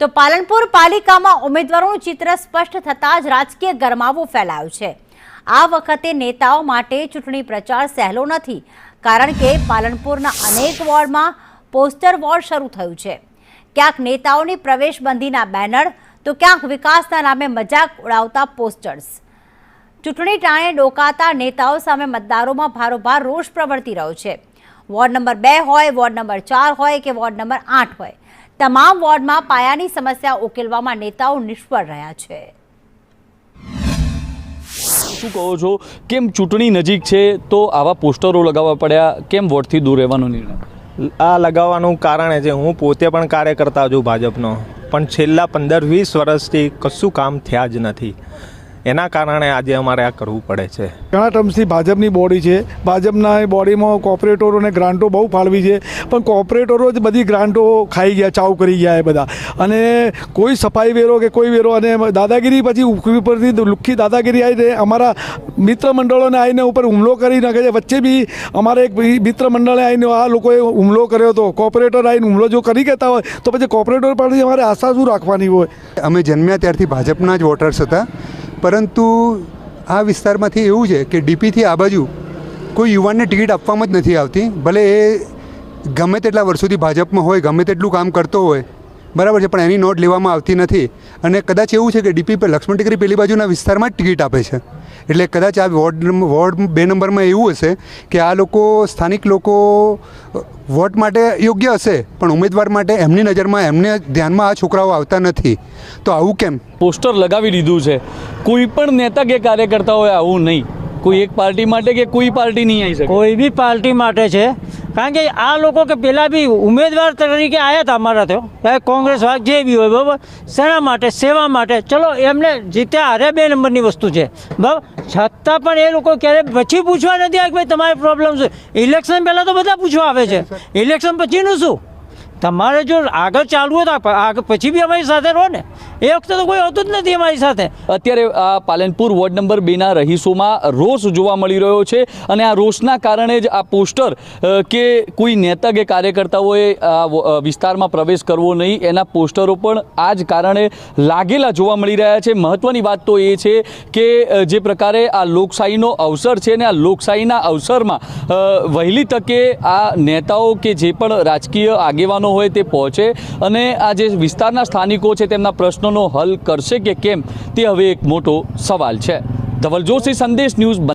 તો પાલનપુર પાલિકામાં ઉમેદવારોનું ચિત્ર સ્પષ્ટ થતાં જ રાજકીય ગરમાવો ફેલાયો છે। આ વખતે નેતાઓ માટે ચૂંટણી પ્રચાર સહેલો નથી, કારણ કે પાલનપુરના અનેક વોર્ડમાં પોસ્ટર વોર શરૂ થયું છે। ક્યાંક નેતાઓની પ્રવેશબંધીના બેનર તો ક્યાંક વિકાસના નામે મજાક ઉડાવતા પોસ્ટર્સ। ચૂંટણી ટાણે ડોકાતા નેતાઓ સામે મતદારોમાં ભારોભાર રોષ પ્રવર્તી રહ્યો છે। વોર્ડ નંબર 2 હોય, વોર્ડ નંબર 4 હોય કે વોર્ડ નંબર 8 હોય, તમામ વોર્ડમાં પાયાની સમસ્યા ઉકેલવામાં નેતાઓ નિષ્ફળ રહ્યા છે। શું કહો છો, કેમ ચૂંટણી નજીક છે તો આવા પોસ્ટરો લગાવવા પડ્યા? કેમ વોર્ડથી દૂર રહેવાનો નિર્ણય? આ લગાવવાનું કારણ છે, હું પોતે પણ કાર્યકર્તા છું ભાજપનો, પણ છેલ્લા 15-20 વર્ષથી કશું કામ થયા જ નથી। એના કારણે આજે અમારે આ કરવું પડે છે। ઘણા ટર્મ્સથી ભાજપની બોડી છે, ભાજપના બોડીમાં કોર્પોરેટરોને ગ્રાન્ટો બહુ ફાળવી છે, પણ કોર્પોરેટરો જ બધી ગ્રાન્ટો ખાઈ ગયા, ચાવ કરી ગયા એ બધા, અને કોઈ સફાઈ વેરો કે કોઈ વેરો, અને દાદાગીરી પછી ઉપરથી લુખ્ખી દાદાગીરી આવીને અમારા મિત્ર મંડળોને આવીને ઉપર હુમલો કરી નાખે છે। વચ્ચે બી અમારા એક મિત્ર મંડળે આવીને આ લોકોએ હુમલો કર્યો હતો, કોર્પોરેટર આવીને હુમલો જો કરી કહેતા હોય તો પછી કોર્પોરેટર પાસેથી અમારે આશા શું રાખવાની હોય? અમે જન્મ્યા ત્યારથી ભાજપના જ વોટર્સ હતા, પરંતુ આ વિસ્તારમાંથી એવું છે કે ડીપીથી આ બાજુ કોઈ યુવાનને ટિકિટ આપવામાં જ નથી આવતી, ભલે એ ગમે તેટલા વર્ષોથી ભાજપમાં હોય, ગમે તેટલું કામ કરતો હોય, બરાબર છે, પણ એની નોટ લેવામાં આવતી નથી। અને કદાચ એવું છે કે ડીપી પર લક્ષ્મણ ટેકરી પેલી બાજુના વિસ્તારમાં જ ટિકિટ આપે છે, એટલે કદાચ આ વોર્ડ 2 નંબરમાં એવું હશે કે આ લોકો, સ્થાનિક લોકો વોટ માટે યોગ્ય હશે, પણ ઉમેદવાર માટે એમની નજરમાં, એમને ધ્યાનમાં આ છોકરાઓ આવતા નથી। તો આવું કેમ? પોસ્ટર લગાવી દીધું છે, કોઈ પણ નેતા કે કાર્યકર્તા હોય આવું નહીં, કોઈ એક પાર્ટી માટે કે કોઈ પાર્ટી નહીં આવી શકે, કોઈ બી પાર્ટી માટે છે। કારણ કે આ લોકો કે પહેલાં બી ઉમેદવાર તરીકે આવ્યા હતા અમારા, તો કોંગ્રેસ વાળા જે બી હોય, બરાબર, શેના માટે? સેવા માટે। ચલો, એમને જીત્યા હારે 2 નંબરની વસ્તુ છે, બરાબર, છતાં પણ એ લોકો ક્યારે પછી પૂછવા નથી આવે કે ભાઈ તમારે પ્રોબ્લેમ છે। ઇલેક્શન પહેલાં તો બધા પૂછવા આવે છે, ઇલેક્શન પછીનું શું? તમારે જો આગળ ચાલવું હોય તો આગળ પછી બી અમારી સાથે રહો ને, એ વખતે તો કોઈ હોતું જ નથી અમારી સાથે। અત્યારે આ પાલનપુર વોર્ડ નંબર 2ના રહીશોમાં રોષ જોવા મળી રહ્યો છે, અને આ રોષના કારણે જ આ પોસ્ટર કે કોઈ નેતા કે કાર્યકર્તાઓએ આ વિસ્તારમાં પ્રવેશ કરવો નહીં, એના પોસ્ટરો પણ આ જ કારણે લાગેલા જોવા મળી રહ્યા છે। મહત્વની વાત તો એ છે કે જે પ્રકારે આ લોકશાહીનો અવસર છે, ને આ લોકશાહીના અવસરમાં વહેલી તકે આ નેતાઓ કે જે પણ રાજકીય આગેવાનો હોય તે પહોંચે અને આ જે વિસ્તારના સ્થાનિકો છે તેમના પ્રશ્નોનો હલ કરશે કે કેમ, તે હવે એક મોટો સવાલ છે। ધવલ જોશી, સંદેશ ન્યૂઝ।